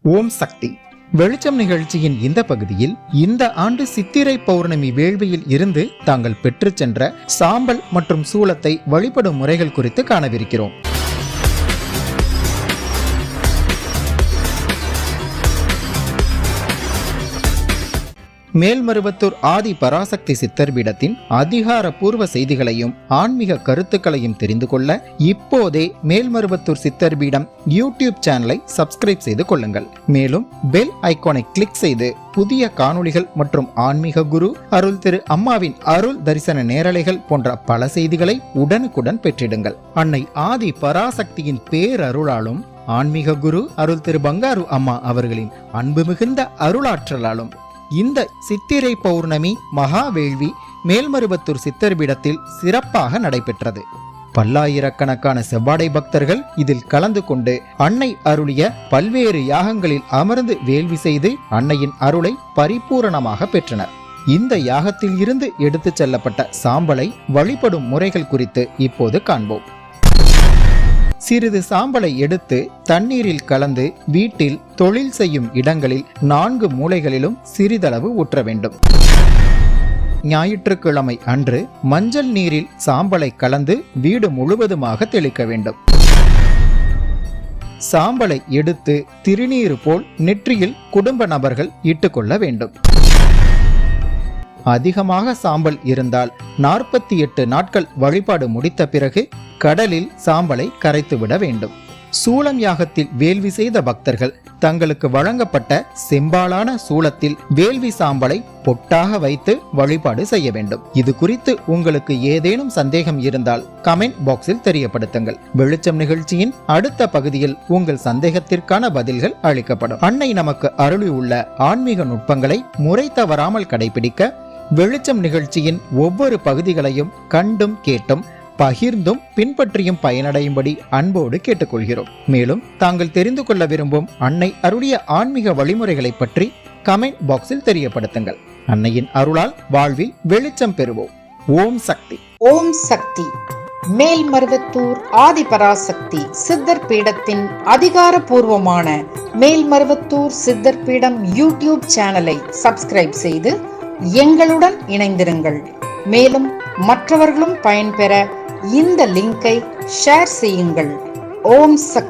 ஓம் சக்தி வெளிச்சம் நிகழ்ச்சியின் இந்த பகுதியில் இந்த ஆண்டு சித்திரை பௌர்ணமி வேள்வியில் இருந்து தாங்கள் பெற்று சென்ற சாம்பல் மற்றும் சூலத்தை வழிபடும் முறைகள் குறித்து காணவிருக்கிறோம். மேல்மருவத்தூர் ஆதி பராசக்தி சித்தர் பீடத்தின் அதிகாரப்பூர்வ செய்திகளையும் ஆன்மீக கருத்துக்களையும் தெரிந்து கொள்ள இப்போதே மேல்மருவத்தூர் சித்தர் பீடம் யூடியூப் சேனலை சப்ஸ்கிரைப் செய்து கொள்ளுங்கள். மேலும் பெல் ஐகானை கிளிக் செய்து புதிய காணொளிகள் மற்றும் ஆன்மீக குரு அருள் திரு அம்மாவின் அருள் தரிசன நேரலைகள் போன்ற பல செய்திகளை உடனுக்குடன் பெற்றிடுங்கள். அன்னை ஆதி பராசக்தியின் பேரருளாலும் ஆன்மீக குரு அருள் திரு பங்காரு அம்மா அவர்களின் அன்பு மிகுந்த அருளாற்றலாலும் இந்த சித்திரை பௌர்ணமி மகா வேள்வி மேல்மருவத்தூர் சித்தர் பீடத்தில் சிறப்பாக நடைபெற்றது. பல்லாயிரக்கணக்கான செவ்வாடை பக்தர்கள் இதில் கலந்து கொண்டு அன்னை அருளிய பல்வேறு யாகங்களில் அமர்ந்து வேள்வி செய்து அன்னையின் அருளை பரிபூரணமாக பெற்றனர். இந்த யாகத்தில் இருந்து எடுத்துச் செல்லப்பட்ட சாம்பலை வழிபடும் முறைகள் குறித்து இப்போது காண்போம். சிறிது சாம்பலை எடுத்து தண்ணீரில் கலந்து வீட்டில் தொழில் செய்யும் இடங்களில் 4 மூலைகளிலும் சிறிதளவு ஊற்ற வேண்டும். ஞாயிற்றுக்கிழமை அன்று மஞ்சள் நீரில் சாம்பலை கலந்து வீடு முழுவதுமாக தெளிக்க வேண்டும். சாம்பலை எடுத்து திருநீறு போல் நெற்றியில் குடும்ப நபர்கள் இட்டுக்கொள்ள வேண்டும். அதிகமாக சாம்பல் இருந்தால் 48 நாட்கள் வழிபாடு முடித்த பிறகு கடலில் சாம்பலை கரைத்துவிட வேண்டும். சூலம் யாகத்தில் வேள்வி செய்த பக்தர்கள் தங்களுக்கு வழங்கப்பட்ட செம்பாலான சூலத்தில் வேள்வி சாம்பலை பொட்டாக வைத்து வழிபாடு செய்ய வேண்டும். இது குறித்து உங்களுக்கு ஏதேனும் சந்தேகம் இருந்தால் கமெண்ட் பாக்ஸில் தெரியப்படுத்துங்கள். வெளிச்சம் நிகழ்ச்சியின் அடுத்த பகுதியில் உங்கள் சந்தேகத்திற்கான பதில்கள் அளிக்கப்படும். அன்னை நமக்கு அருளியுள்ள ஆன்மீக நுட்பங்களை முறை தவறாமல் கடைபிடிக்க வெளிச்சம் நிகழ்ச்சியின் ஒவ்வொரு பகுதிகளையும் கண்டும் கேட்டும் பகிர்ந்தும் பின்பற்றியும் பயனடையும்படி அன்போடு கேட்டுக்கொள்கிறோம். மேலும் தாங்கள் தெரிந்து கொள்ள விரும்பும் அன்னை அருளிய ஆன்மீக வழிமுறைகளை பற்றி கமெண்ட் பாக்ஸில் தெரியப்படுத்துங்கள். அன்னையின் அருளால் வாழ்வில் வெளிச்சம் பெறுவோம். ஓம் சக்தி. ஓம் சக்தி. மேல்மருவத்தூர் ஆதிபராசக்தி சித்தர் பீடத்தின் அதிகாரப்பூர்வமான மேல்மருவத்தூர் சித்தர் பீடம் யூடியூப் சேனலை சப்ஸ்கிரைப் செய்து எங்களுடன் இணைந்திருங்கள். மேலும் மற்றவர்களும் பயன்பெற இந்த லிங்கை ஷேர் செய்யுங்கள். ஓம் சக்தி.